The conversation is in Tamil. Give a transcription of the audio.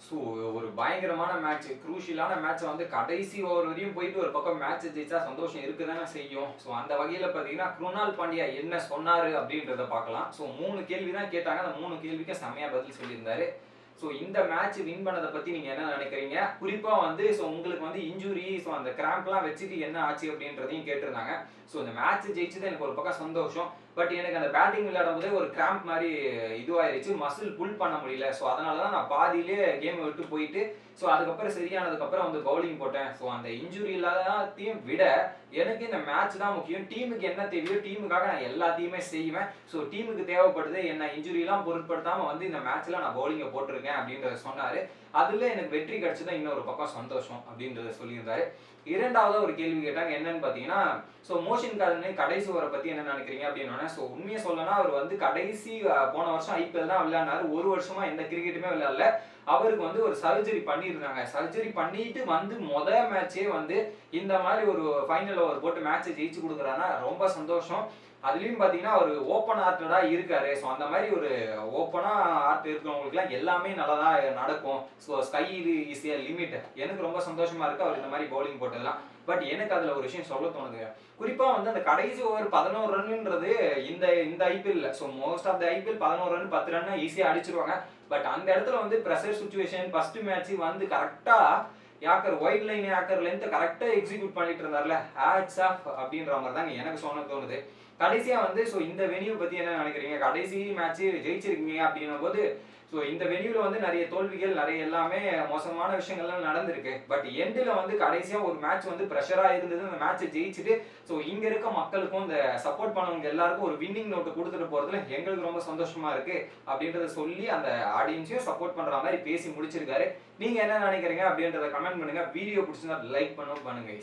ஸோ ஒரு பயங்கரமான மேட்ச், குரூஷியலான மேட்ச் வந்து கடைசி ஓவர் வரையும் போயிட்டு ஒரு பக்கம் மேட்ச் ஜெயிச்சா சந்தோஷம் இருக்குதானே செய்யும். ஸோ அந்த வகையில் பார்த்தீங்கன்னா குருணால் பாண்டியா என்ன சொன்னாரு அப்படின்றத பார்க்கலாம். ஸோ 3 கேள்வி தான் கேட்டாங்க. அந்த 3 கேள்விக்கு செம்மையா பதில் சொல்லியிருந்தாரு. ஸோ இந்த மேட்ச் வின் பண்ணதை பத்தி நீங்க என்ன நினைக்கிறீங்க? குறிப்பா வந்து ஸோ உங்களுக்கு வந்து இன்ஜுரி, ஸோ அந்த கிராம்ப்லாம் வச்சுட்டு என்ன ஆச்சு அப்படின்றதையும் கேட்டிருந்தாங்க. ஸோ இந்த மேட்ச் ஜெயிச்சது எனக்கு ஒரு பக்கம் சந்தோஷம். பட் எனக்கு அந்த பேட்டிங் விளையாடும் போதே ஒரு கிராம்ப் மாதிரி இதுவாயிருச்சு, மசில் புல் பண்ண முடியல. ஸோ அதனால தான் நான் பாதியிலே கேம் விட்டு போயிட்டு ஸோ அதுக்கப்புறம் சரியானதுக்கப்புறம் வந்து பவுலிங் போட்டேன். ஸோ அந்த இன்ஜுரி எல்லாத்தையும் விட எனக்கு இந்த மேட்ச் தான் முக்கியம். டீமுக்கு என்ன தேவையோ டீமுக்காக நான் எல்லாத்தையுமே செய்வேன். ஸோ டீமுக்கு தேவைப்படுது, என்ன இன்ஜுரிலாம் பொருட்படுத்தாம வந்து இந்த மேட்ச்ல நான் பவுலிங்கை போட்டிருக்கேன் அப்படின்றத சொன்னாரு. அதுல எனக்கு வெற்றி கிடைச்சதா இன்னொரு பக்கம் சந்தோஷம் அப்படின்றத சொல்லியிருந்தாரு. இரண்டாவது ஒரு கேள்வி கேட்டாங்க, என்னன்னு பாத்தீங்கன்னா ஸோ மோஷன் கார்டன் கடைசி ஓவரை பத்தி என்ன நினைக்கிறீங்க அப்படின்னு. ஸோ உண்மையை சொல்லனா அவர் வந்து கடைசி போன வருஷம் ஐபிஎல் தான் விளையாடினாரு. ஒரு வருஷமா எந்த கிரிக்கெட்டுமே விளையாடல. அவருக்கு வந்து ஒரு சர்ஜரி பண்ணியிருந்தாங்க. சர்ஜரி பண்ணிட்டு வந்து மேட்சே வந்து இந்த மாதிரி ஒரு ஃபைனல் ஓவர் போட்டு மேட்சை ஜெயிச்சு கொடுக்குறாருன்னா ரொம்ப சந்தோஷம். அதுலயும் பாத்தீங்கன்னா ஒரு ஓப்பன் ஹார்ட்டடா இருக்காரு. ஸோ அந்த மாதிரி ஒரு ஓப்பனா ஹார்ட் இருக்கிறவங்களுக்குலாம் எல்லாமே நல்லதா நடக்கும். So sky is a limit. எனக்கு ரொம்ப சந்தோஷமா இருக்கு அவர் இந்த மாதிரி பவுலிங் போட்டதெல்லாம். பட் எனக்கு அதுல ஒரு விஷயம் சொல்ல தோணுது. குறிப்பா வந்து அந்த கடைசி ஓவர் 11 ரன்ன்றது இந்த இந்த IPL, so most of the IPL 11 run 10 run ஈஸியா அடிச்சிருவாங்க. பட் அந்த இடத்துல வந்து பிரஷர் சுச்சுவேஷன் ஃபர்ஸ்ட் மேட்ச் வந்து கரெக்டா yorker white line yorker length கரெக்டா எக்ஸிக்யூட் பண்ணிட்டு இருந்தார்ல, ஹேட்ஸ் ஆஃப் அப்படின்ற மாதிரி தாங்க எனக்கு சொன்ன தோணுது. கடைசியா வந்து ஸோ இந்த வெனியூ பத்தி என்ன நினைக்கிறீங்க? கடைசி மேட்ச் ஜெயிச்சிருக்கீங்க அப்படின்னும் போது ஸோ இந்த வெனியூல வந்து நிறைய தோல்விகள், நிறைய எல்லாமே மோசமான விஷயங்கள்லாம் நடந்திருக்கு. பட் எண்டில் வந்து கடைசியா ஒரு மேட்ச் வந்து ப்ரெஷரா இருந்தது. அந்த மேட்சை ஜெயிச்சுட்டு ஸோ இங்க இருக்க மக்களுக்கும் இந்த சப்போர்ட் பண்ணவங்க எல்லாருக்கும் ஒரு வின்னிங் நோட்டு கொடுத்துட்டு போறதுல எங்களுக்கு ரொம்ப சந்தோஷமா இருக்கு அப்படின்றத சொல்லி அந்த ஆடியன்ஸையும் சப்போர்ட் பண்ற மாதிரி பேசி முடிச்சிருக்காரு. நீங்க என்ன நினைக்கிறீங்க அப்படின்றத கமெண்ட் பண்ணுங்க. வீடியோ பிடிச்சிருந்தா லைக் பண்ணுங்க.